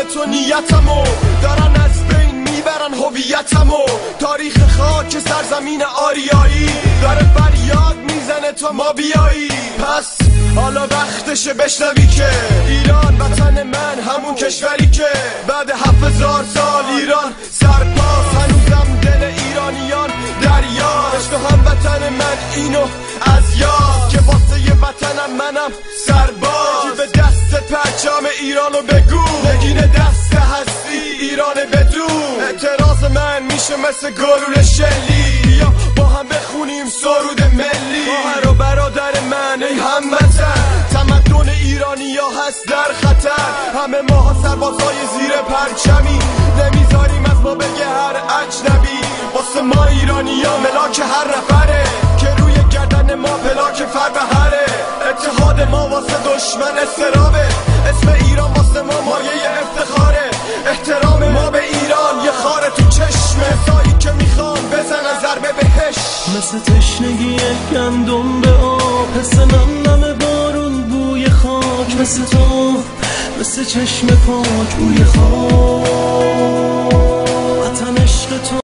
تو نیتمو دارن از بین میبرن هویتمو. تاریخ خاک سرزمین آریایی داره فریاد میزنه تا ما بیایی. پس حالا وقتشه بشنوی که ایران وطن من همون کشوری که بعد 7000 سال ایران سرپاس. هنوزم دل ایرانیان دریاست تو هم وطن من اینو از یاد که واسه وطنم منم سرباز. به دست پرچم ایرانو بگو نگین دست هستی ایران بدون. اعتراض من میشه مثل گلوله شلی یا با هم بخونیم سرود ملی. خواهر و برادر من ای هموطن تمدن ایرانیا هست در خطر. همه ماها سربازای زیر پرچمی نمیذاریم از ما بگه هر اجنبی. واسه ما ایرانیا ملاک هر نفره که روی گردن ما پلاک فربهره. اتحاد ما واسه دشمن استرابه. اسم ایران واسه ما مایه افتخاره. احترام ما به ایران یه خاره تو چشمه سایی که میخوام بزنن ضربه بهش. مثل تشنگی گندم به آب حس نم بارون بوی خاک. مثل تو مثل چشم پاک بوی خاک. وطن عشق تو